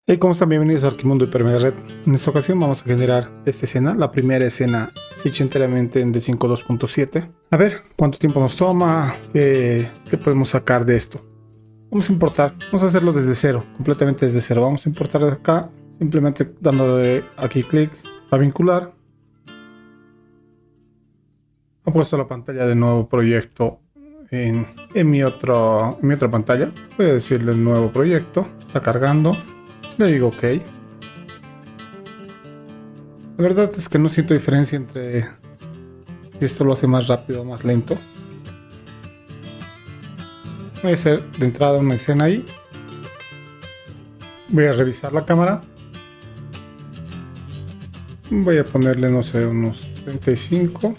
Hey, ¿cómo están? Bienvenidos a Arquimundo Hipermega Red. En esta ocasión vamos a generar esta escena, la primera escena hecha enteramente en D5 2.7. A ver cuánto tiempo nos toma, qué podemos sacar de esto. Vamos a importar, vamos a hacerlo desde cero, completamente desde cero. Vamos a importar de acá, simplemente dándole aquí clic a vincular. He puesto la pantalla de nuevo proyecto en mi otra pantalla. Voy a decirle nuevo proyecto, está cargando. Le digo OK. La verdad es que no siento diferencia entre si esto lo hace más rápido o más lento. Voy a hacer de entrada una escena ahí. Voy a revisar la cámara. Voy a ponerle, no sé, unos 35.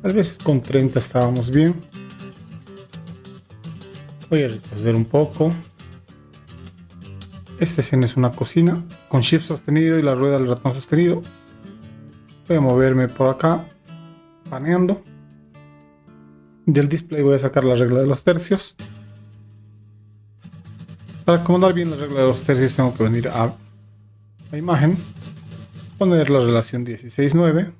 Tal vez con 30 estábamos bien. Voy a retroceder un poco. Esta escena es una cocina con Shift sostenido y la rueda del ratón sostenido. Voy a moverme por acá, paneando. Del display voy a sacar la regla de los tercios. Para acomodar bien la regla de los tercios tengo que venir a la imagen, poner la relación 16:9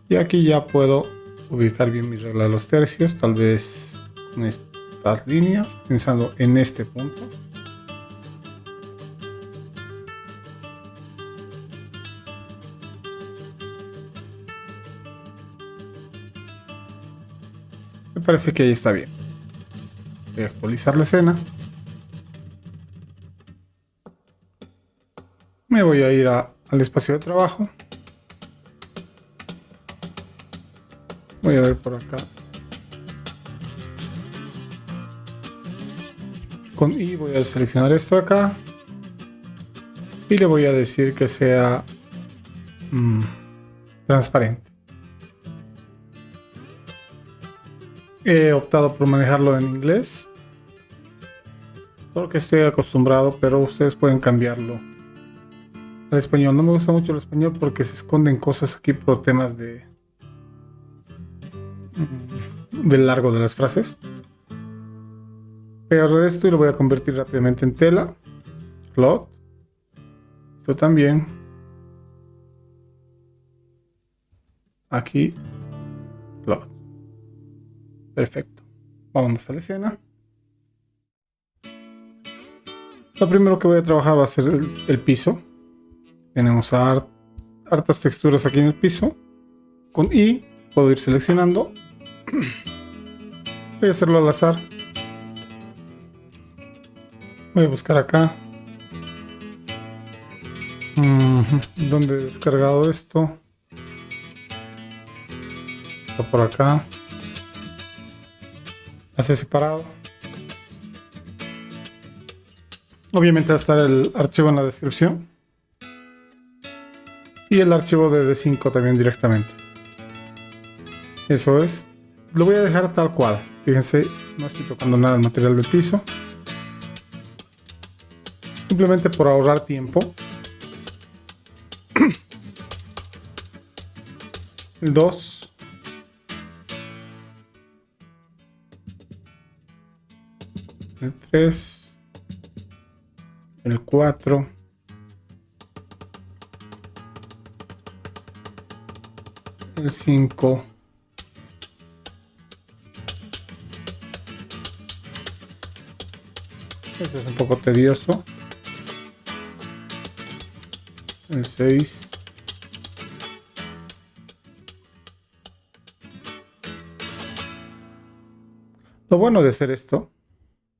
y aquí ya puedo ubicar bien mi regla de los tercios, tal vez con estas líneas, pensando en este punto. Me parece que ahí está bien. Voy a actualizar la escena. Me voy a ir al espacio de trabajo. Voy a ver por acá. Con I voy a seleccionar esto de acá. Y le voy a decir que sea transparente. He optado por manejarlo en inglés porque estoy acostumbrado, pero ustedes pueden cambiarlo al español. No me gusta mucho el español porque se esconden cosas aquí por temas del largo de las frases. Voy a agarrar esto y lo voy a convertir rápidamente en tela. Float. Esto también. Aquí. Float. Perfecto. Vámonos a la escena. Lo primero que voy a trabajar va a ser el piso. Tenemos hartas texturas aquí en el piso. Con I puedo ir seleccionando. Voy a hacerlo al azar. Voy a buscar acá. ¿Dónde he descargado esto? Está por acá. Hace separado. Obviamente va a estar el archivo en la descripción. Y el archivo de D5 también directamente. Eso es. Lo voy a dejar tal cual. Fíjense, no estoy tocando nada del material del piso. Simplemente por ahorrar tiempo. El 2. El 3. El 4. El 5. Eso es un poco tedioso. El 6. Lo bueno de hacer esto,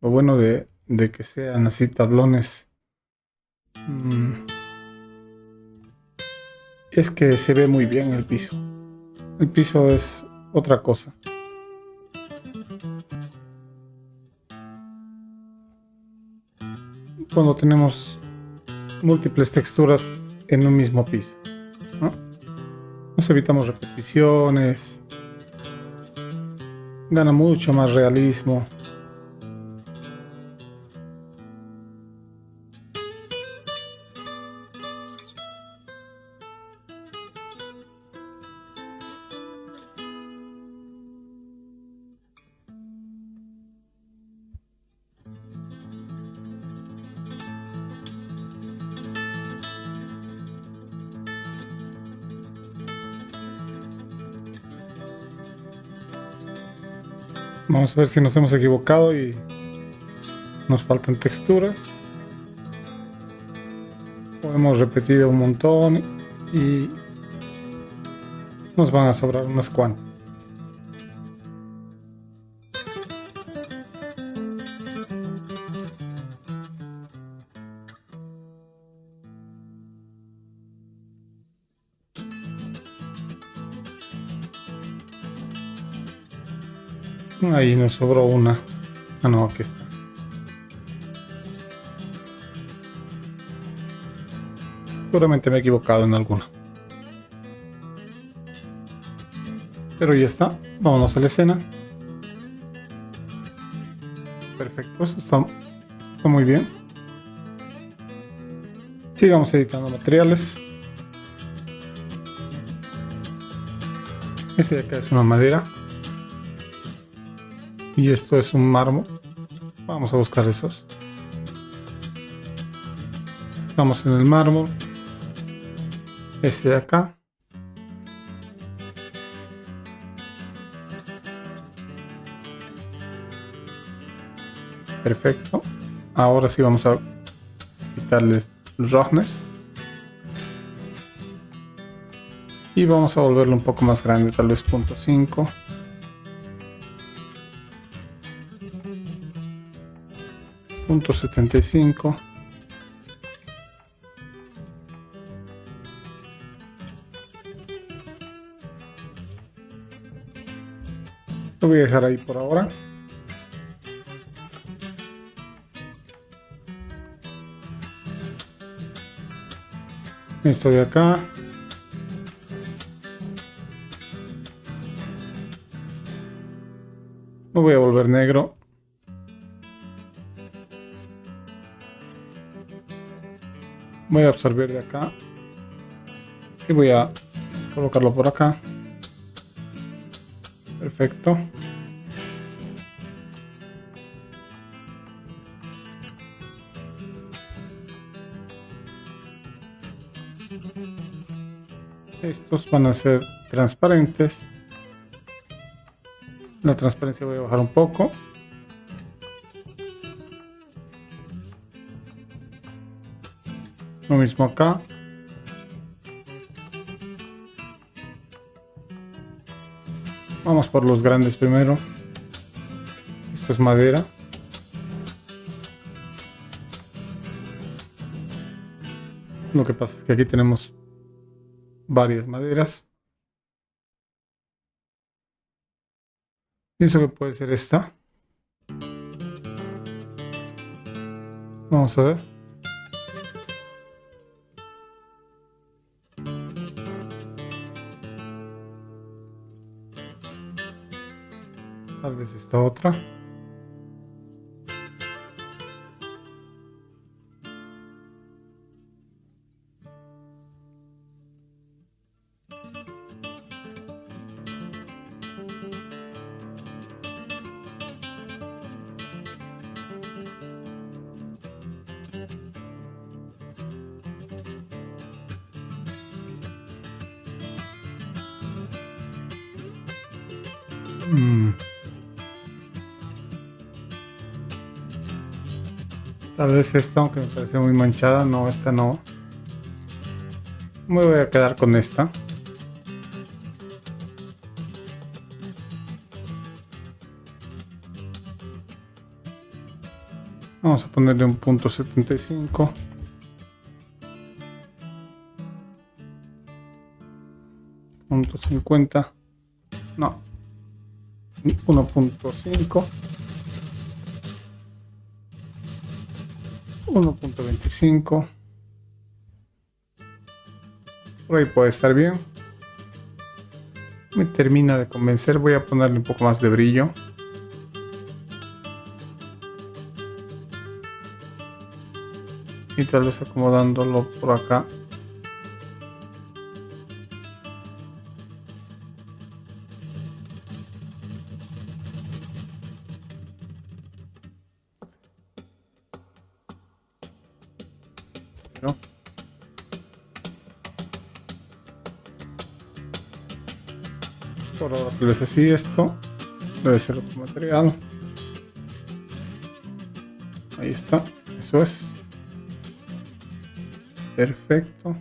lo bueno de que sean así tablones, es que se ve muy bien el piso. El piso es otra cosa. Cuando tenemos múltiples texturas en un mismo piso, ¿no? Nos evitamos repeticiones, gana mucho más realismo. Vamos a ver si nos hemos equivocado y nos faltan texturas. O hemos repetido un montón y nos van a sobrar unas cuantas. Ahí nos sobró una. Ah, no, aquí está. Seguramente me he equivocado en alguna. Pero ya está. Vámonos a la escena. Perfecto, eso está muy bien. Sigamos editando materiales. Este de acá es una madera. Y esto es un mármol. Vamos a buscar esos. Estamos en el mármol. Este de acá. Perfecto. Ahora sí vamos a quitarles los roughness. Y vamos a volverlo un poco más grande, tal vez 0.5. .75. Lo voy a dejar ahí por ahora. Esto de acá. Lo voy a volver negro. Voy a absorber de acá. Y voy a colocarlo por acá. Perfecto. Estos van a ser transparentes. La transparencia voy a bajar un poco. Lo mismo acá. Vamos por los grandes primero. Esto es madera. Lo que pasa es que aquí tenemos varias maderas. Pienso que puede ser esta. Vamos a ver. Tal vez esta otra. Tal vez esta, aunque me parece muy manchada. No, esta no. Me voy a quedar con esta. Vamos a ponerle un .75. .50. No. 1.5. 1.25. Por ahí puede estar bien. Me termina de convencer. Voy a ponerle un poco más de brillo. Y tal vez acomodándolo por acá. ¿No? Por ahora tal vez así esto. Debe ser otro material. Ahí está. Eso es. Perfecto.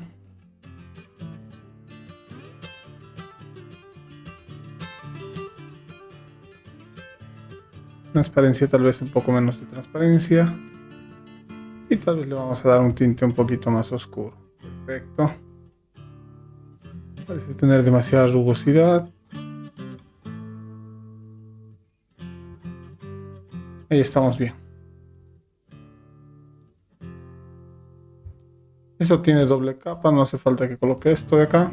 Transparencia, tal vez un poco menos de transparencia. Y tal vez le vamos a dar un tinte un poquito más oscuro. Perfecto. Parece tener demasiada rugosidad. Ahí estamos bien. Eso tiene doble capa, no hace falta que coloque esto de acá.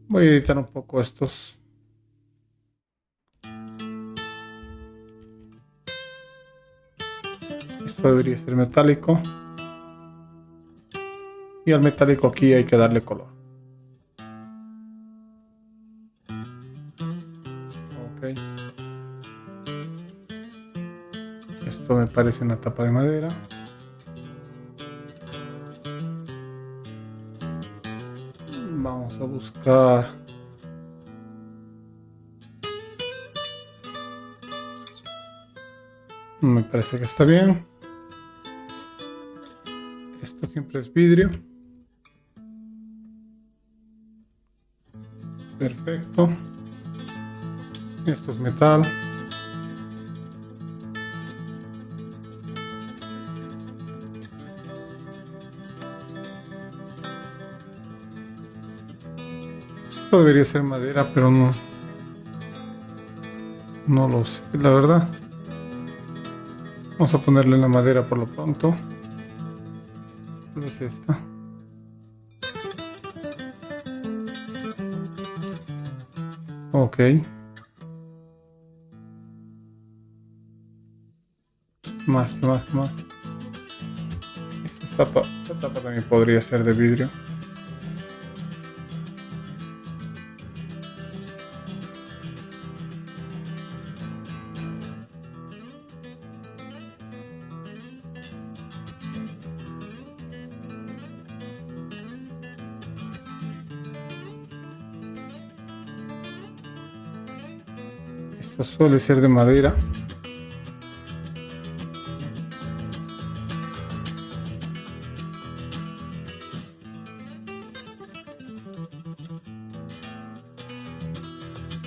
Voy a editar un poco estos. Esto debería ser metálico. Y al metálico aquí hay que darle color. Ok. Esto me parece una tapa de madera. Vamos a buscar. Me parece que está bien. Esto siempre es vidrio. Perfecto. Esto es metal. Esto debería ser madera, pero no lo sé, la verdad. Vamos a ponerle la madera por lo pronto. ¿Cuál es esta? Ok. Más. Esta tapa también podría ser de vidrio. Esto suele ser de madera.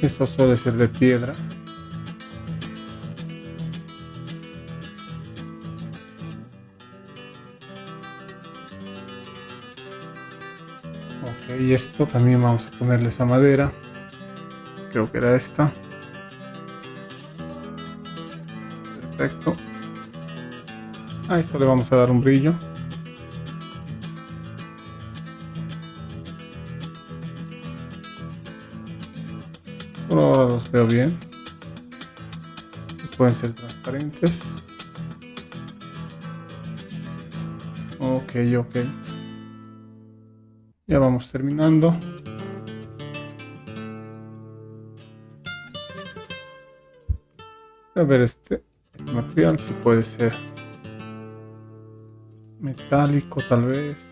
Esto suele ser de piedra. Ok, y esto también vamos a ponerle esa madera. Creo que era esta. Perfecto. A esto le vamos a dar un brillo. Por ahora los veo bien. Pueden ser transparentes. Ok. Ya vamos terminando. A ver este material si puede ser metálico tal vez.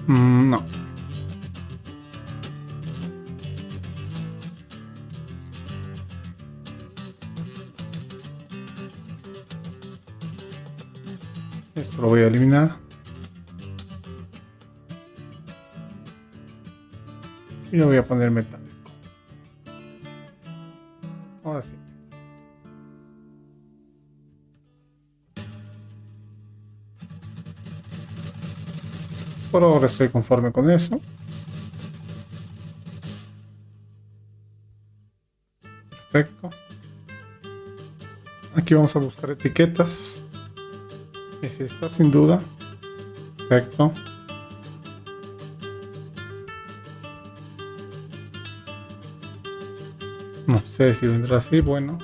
No. Esto lo voy a eliminar. Y le voy a poner metálico. Ahora sí. Por ahora estoy conforme con eso. Perfecto. Aquí vamos a buscar etiquetas. Es esta sin duda. Perfecto. No sé si vendrá así, bueno.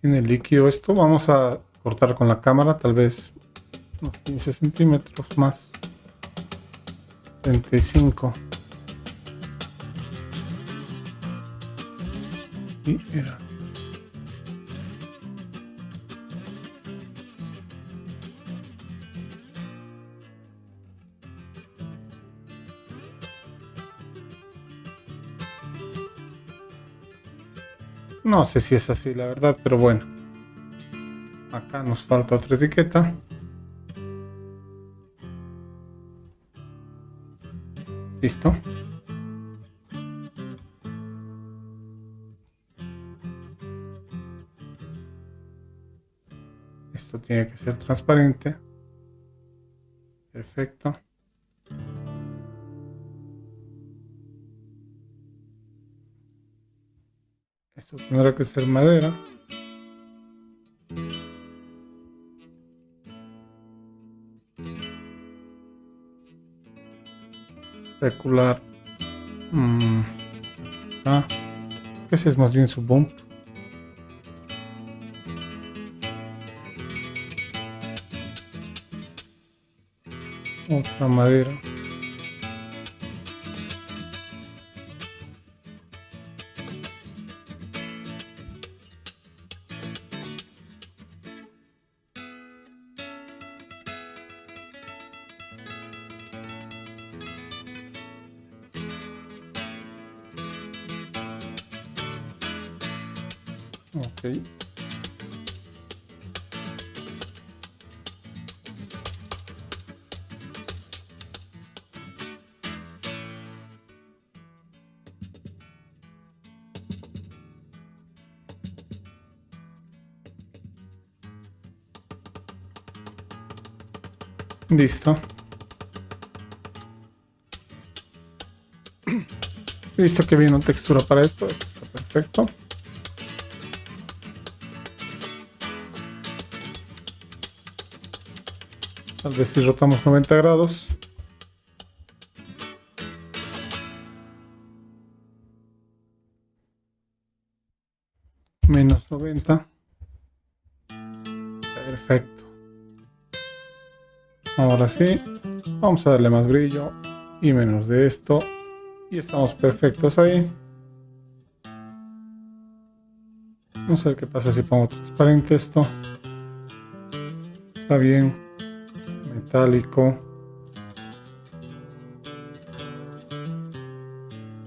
Tiene líquido esto. Vamos a cortar con la cámara, tal vez unos 15 centímetros más. 35. Y era. No sé si es así, la verdad, pero bueno. Acá nos falta otra etiqueta. Listo. Esto tiene que ser transparente. Perfecto. Esto tendrá que ser madera. Especular. Está. Ese es más bien su bump. Otra madera. Ok. Listo. Listo que viene una textura para esto. Esto está perfecto. Tal vez si rotamos 90 grados. Menos 90. Perfecto. Ahora sí. Vamos a darle más brillo. Y menos de esto. Y estamos perfectos ahí. Vamos a ver qué pasa si pongo transparente esto. Está bien. Metálico.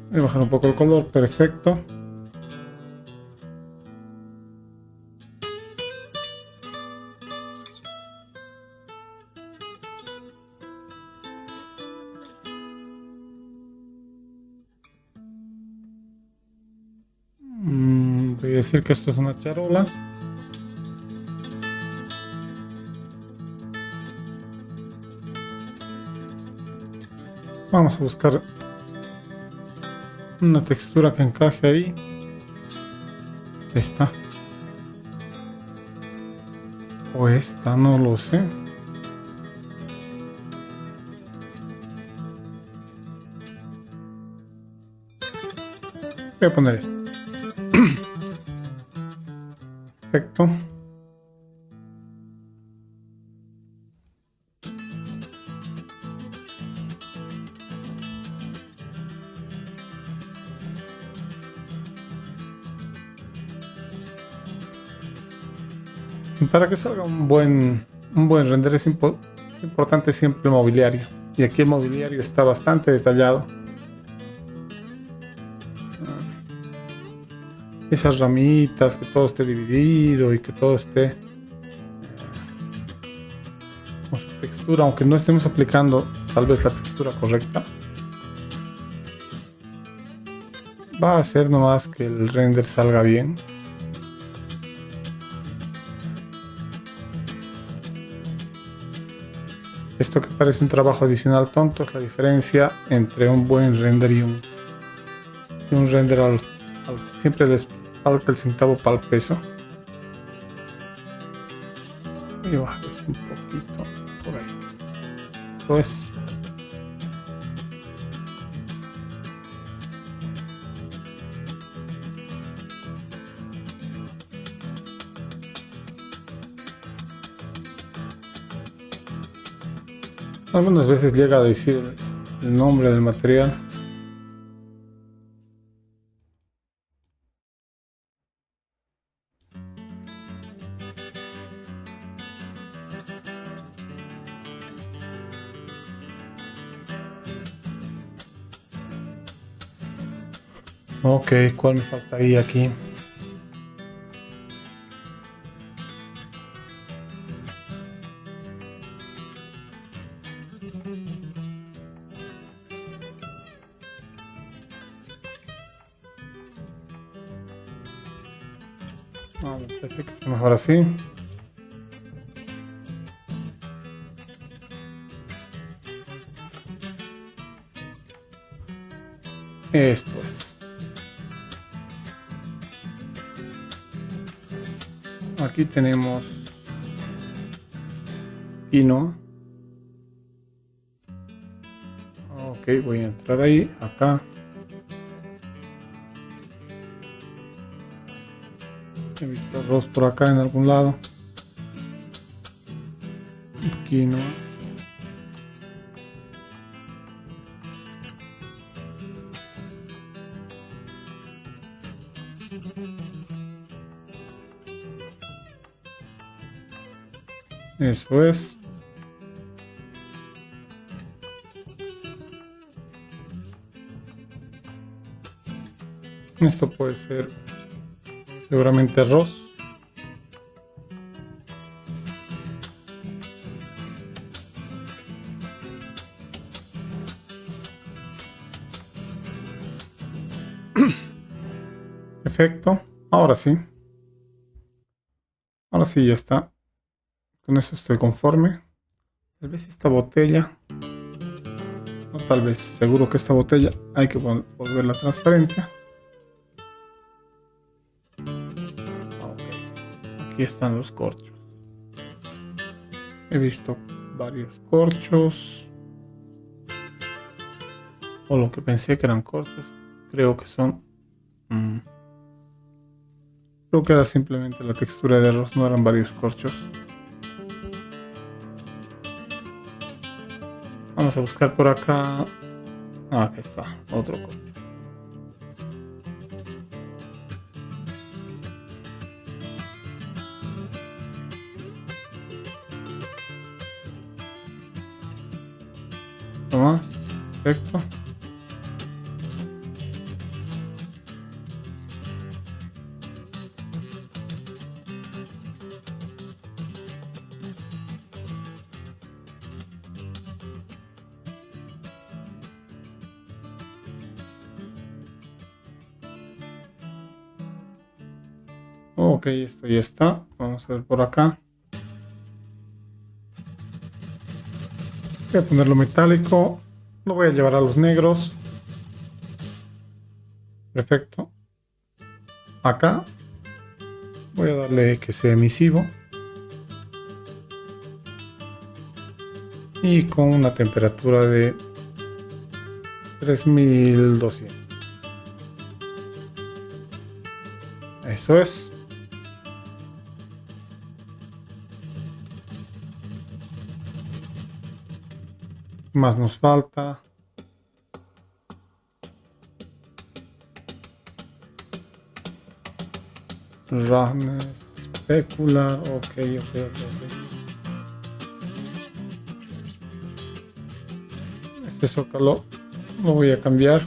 Voy a bajar un poco el color. Perfecto. Voy a decir que esto es una charola. Vamos a buscar una textura que encaje ahí. Esta. O esta, no lo sé. Voy a poner esto. Perfecto. Para que salga un buen render es importante siempre el mobiliario. Y aquí el mobiliario está bastante detallado. Esas ramitas, que todo esté dividido y que todo esté con su textura, aunque no estemos aplicando tal vez la textura correcta. Va a hacer nomás que el render salga bien. Esto que parece un trabajo adicional tonto es la diferencia entre un buen render y un render a los que siempre les falta el centavo para el peso. Y bajes un poquito por ahí. Esto es. Algunas veces llega a decir el nombre del material. Ok, ¿cuál me faltaría aquí? Me parece que está mejor así. Esto es. Aquí tenemos quinoa. Ok, voy a entrar ahí, acá. He visto arroz por acá en algún lado. Quinoa. Eso es. Esto puede ser seguramente arroz. Perfecto. Ahora sí. Ahora sí ya está. Con eso estoy conforme. Tal vez esta botella. No, tal vez. Seguro que esta botella hay que volverla transparente. Aquí están los corchos. He visto varios corchos. O lo que pensé que eran corchos. Creo que son... Creo que era simplemente la textura de arroz. No eran varios corchos. Vamos a buscar por acá. Aquí está. Otro corcho. Más. Perfecto. Ok, esto ya está. Vamos a ver por acá. Voy a ponerlo metálico. Lo voy a llevar a los negros. Perfecto. Acá voy a darle que sea emisivo. Y con una temperatura de 3200. Eso es. Más nos falta. Roughness, especular, ok. Este zócalo lo voy a cambiar.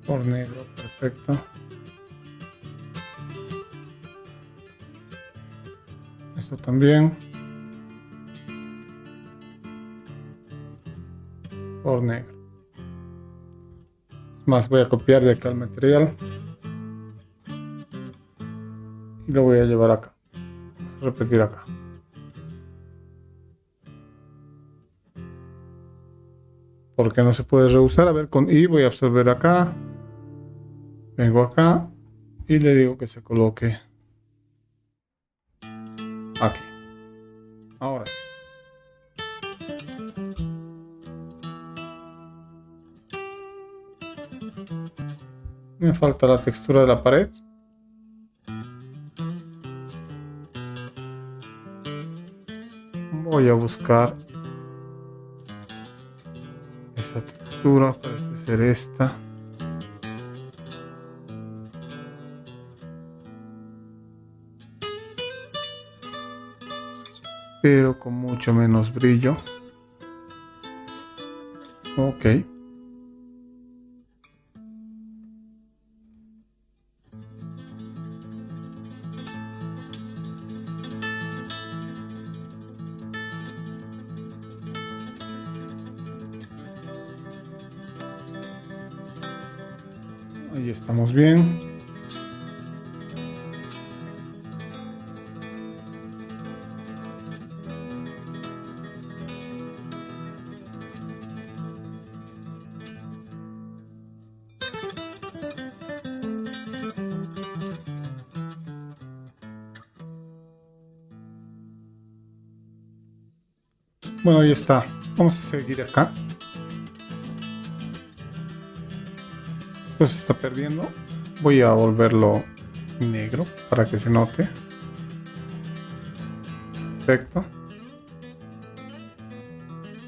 Por negro, perfecto. Esto también. Por negro. Es más, voy a copiar de acá el material. Y lo voy a llevar acá. Vamos a repetir acá. Porque no se puede reusar. A ver, con I voy a absorber acá. Vengo acá. Y le digo que se coloque. Aquí. Ahora sí. Me falta la textura de la pared. Voy a buscar esa textura, parece ser esta. Pero con mucho menos brillo. Ok. Ahí estamos bien. Bueno, ahí está. Vamos a seguir acá. Esto se está perdiendo. Voy a volverlo negro para que se note. Perfecto.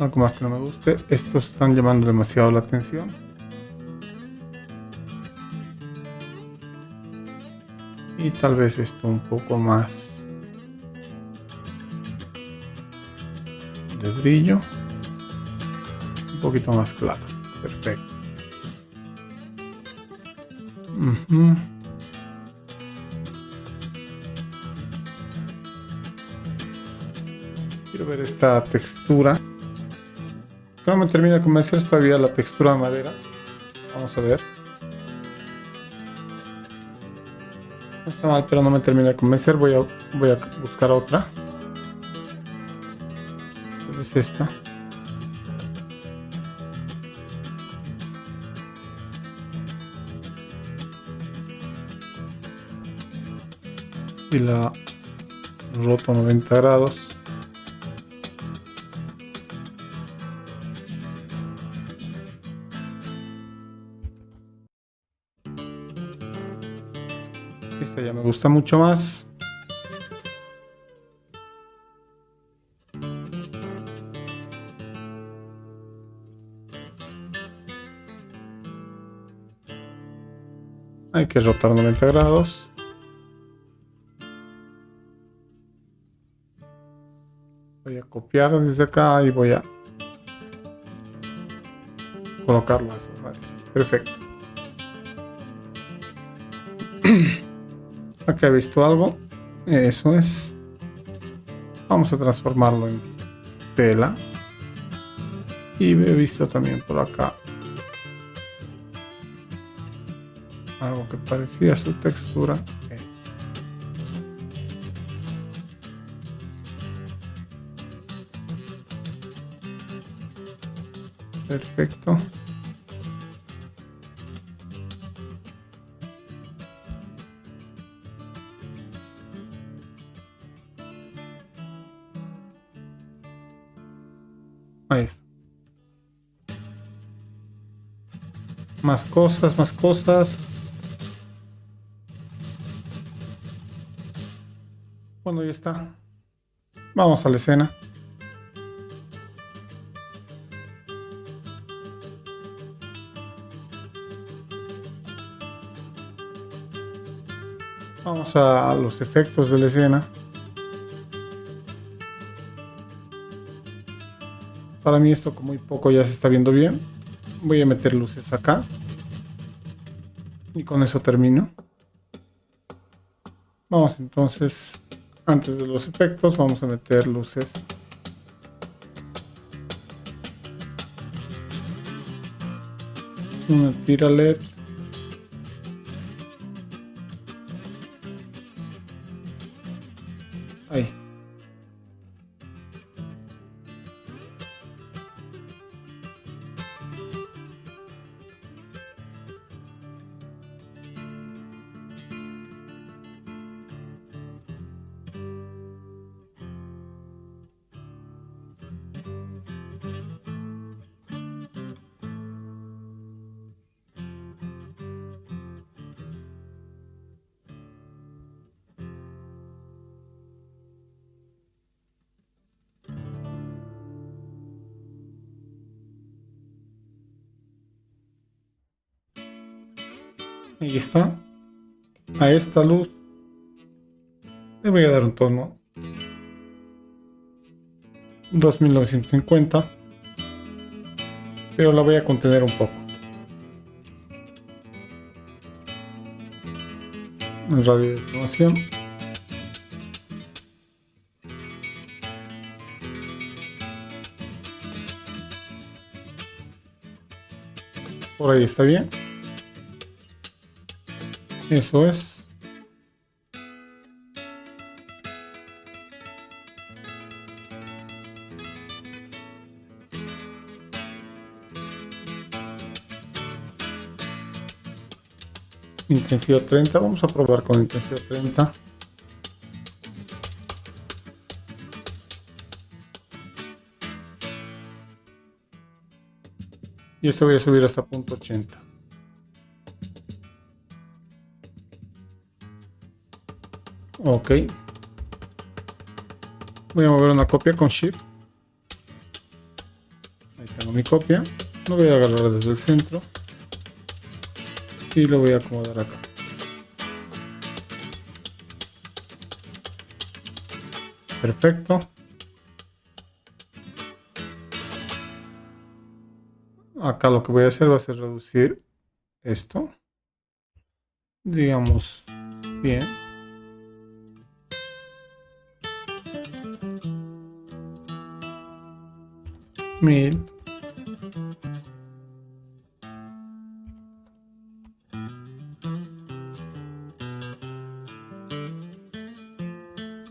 Algo más que no me guste. Estos están llamando demasiado la atención. Y tal vez esto un poco más de brillo. Un poquito más claro. Perfecto. Quiero ver esta textura. No me termina de convencer todavía la textura de madera. Vamos a ver. No está mal, pero no me termina de convencer. Voy a buscar otra. Es esta. Y la roto 90 grados. Esta ya me gusta mucho más. Hay que rotar 90 grados. Voy a copiar desde acá y voy a colocarlo así. Vale. Perfecto. Acá he visto algo. Eso es. Vamos a transformarlo en tela. Y he visto también por acá algo que parecía su textura. Perfecto. Ahí está. Más cosas, más cosas. Bueno, ya está. Vamos a la escena. Vamos a los efectos de la escena. Para mí esto con muy poco ya se está viendo bien. Voy a meter luces acá. Y con eso termino. Vamos entonces, antes de los efectos, vamos a meter luces. Una tira LED. Ahí. Ahí está. A esta luz le voy a dar un tono 2950, pero la voy a contener un poco. El radio de información. Por ahí está bien. Eso es. Intensidad 30. Vamos a probar con intensidad 30. Y esto voy a subir hasta punto 80. Ok. Voy a mover una copia con Shift. Ahí tengo mi copia. Lo voy a agarrar desde el centro. Y lo voy a acomodar acá. Perfecto. Acá lo que voy a hacer va a ser reducir esto. Digamos bien. Mil.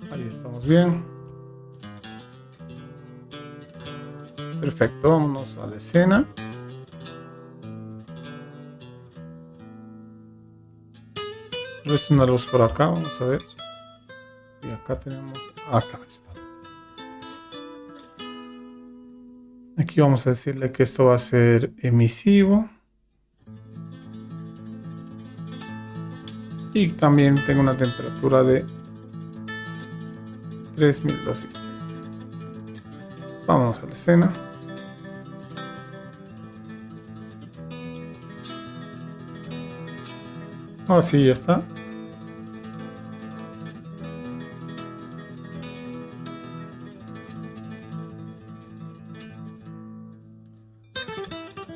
Ahí estamos bien. Perfecto, vámonos a la escena. Es una luz por acá, vamos a ver. Y acá tenemos. Acá está. Aquí vamos a decirle que esto va a ser emisivo. Y también tengo una temperatura de 3200. Vamos a la escena. Ahora sí, ya está.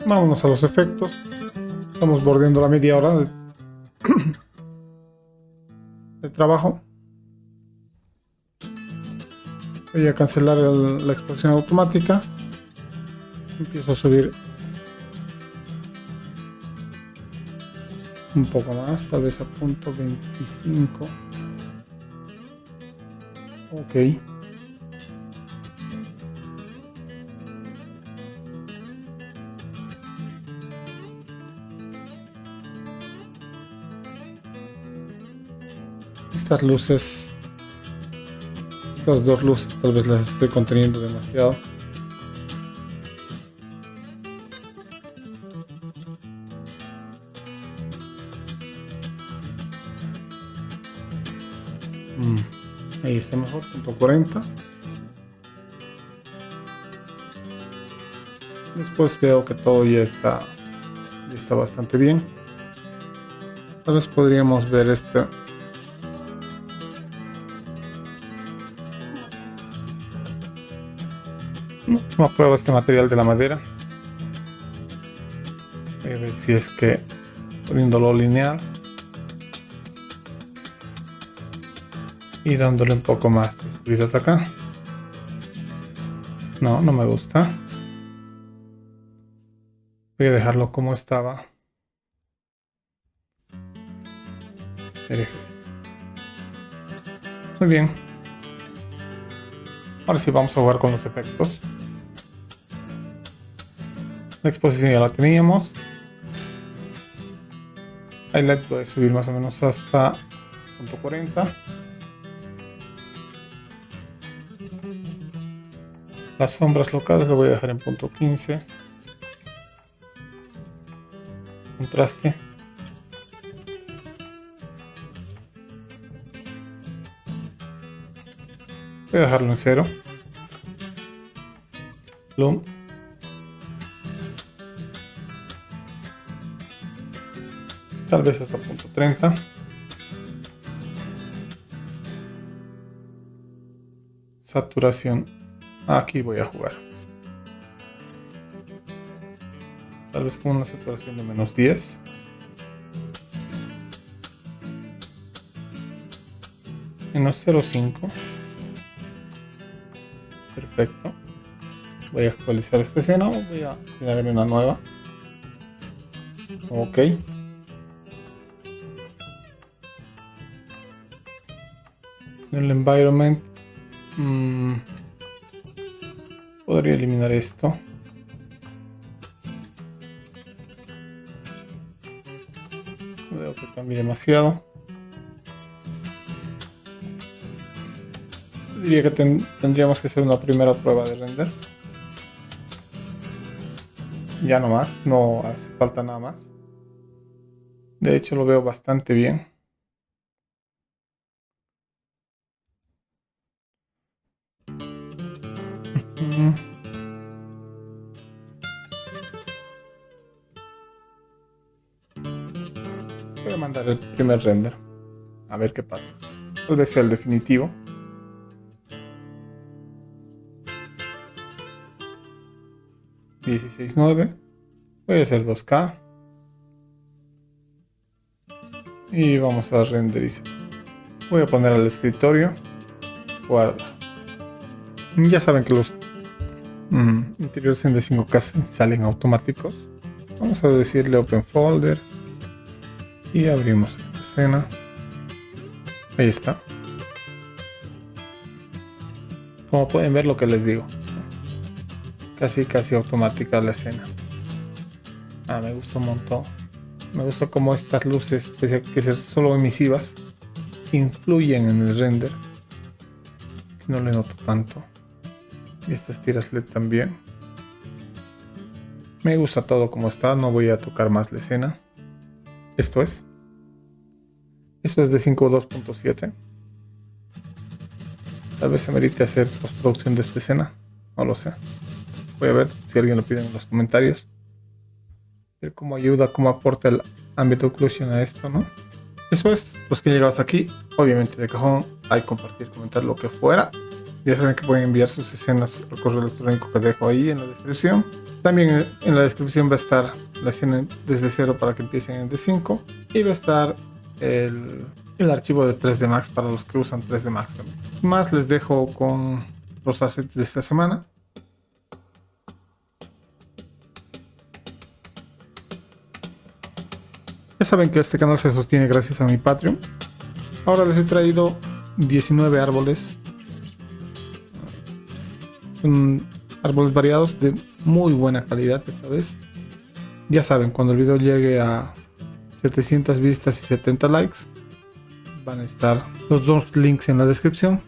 Vámonos a los efectos. Estamos bordeando la media hora de trabajo. Voy a cancelar la exposición automática. Empiezo a subir un poco más, tal vez a punto 25. Ok. Estas luces, estas dos luces tal vez las estoy conteniendo demasiado. Ahí está mejor, punto 40. Después veo que todo ya está bastante bien. Tal vez podríamos ver este. Toma prueba este material de la madera. Voy a ver si es que poniéndolo lineal y dándole un poco más de subida acá. No, no me gusta. Voy a dejarlo como estaba. Muy bien. Ahora sí vamos a jugar con los efectos. La exposición ya la teníamos. Highlight voy a subir más o menos hasta punto 40. Las sombras locales lo voy a dejar en punto 15. Contraste. Voy a dejarlo en 0. Bloom. Tal vez hasta punto 30. Saturación. Aquí voy a jugar. Tal vez con una saturación de menos 10. Menos 0,5. Perfecto. Voy a actualizar esta escena o voy a generarme una nueva. Ok. En el environment podría eliminar esto. Veo que cambie demasiado. Diría que tendríamos que hacer una primera prueba de render. Ya no más, no hace falta nada más. De hecho lo veo bastante bien. Voy a mandar el primer render. A ver qué pasa. Tal vez sea el definitivo. $16.9. Voy a hacer 2K. Y vamos a renderizar. Voy a poner al escritorio. Guarda. Ya saben que los interiores en D5K salen automáticos. Vamos a decirle Open Folder. Y abrimos esta escena. Ahí está. Como pueden ver lo que les digo. Casi automática la escena. Me gusta un montón. Me gusta cómo estas luces, pese a que ser solo emisivas, influyen en el render. No le noto tanto. Y estas tiras LED también. Me gusta todo como está. No voy a tocar más la escena. Esto es de 5.2.7. Tal vez se merite hacer postproducción de esta escena. No lo sé. Voy a ver si alguien lo pide en los comentarios. Ver cómo ayuda, cómo aporta el Ambient Occlusion a esto, ¿no? Eso es, los que han llegado hasta aquí. Obviamente de cajón, like, compartir, comentar lo que fuera. Ya saben que pueden enviar sus escenas al correo electrónico que dejo ahí en la descripción. También en la descripción va a estar la escena desde cero para que empiecen en D5. Y va a estar el archivo de 3D Max para los que usan 3D Max también. Más les dejo con los assets de esta semana. Ya saben que este canal se sostiene gracias a mi Patreon. Ahora les he traído 19 árboles. Son árboles variados de muy buena calidad esta vez. Ya saben, cuando el video llegue a 700 vistas y 70 likes, van a estar los dos links en la descripción.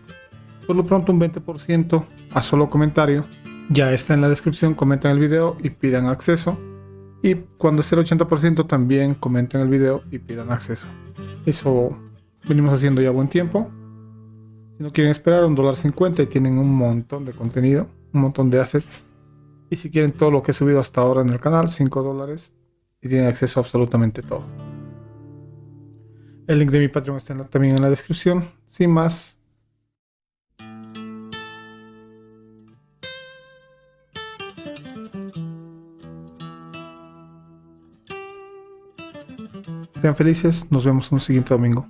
Por lo pronto un 20% a solo comentario ya está en la descripción. Comenten el video y pidan acceso. Y cuando esté el 80% también comenten el video y pidan acceso. Eso venimos haciendo ya buen tiempo. Si no quieren esperar, $1.50 y tienen un montón de contenido, un montón de assets. Y si quieren todo lo que he subido hasta ahora en el canal, $5 y tienen acceso a absolutamente todo. El link de mi Patreon está también en la descripción. Sin más. Sean felices, nos vemos un siguiente domingo.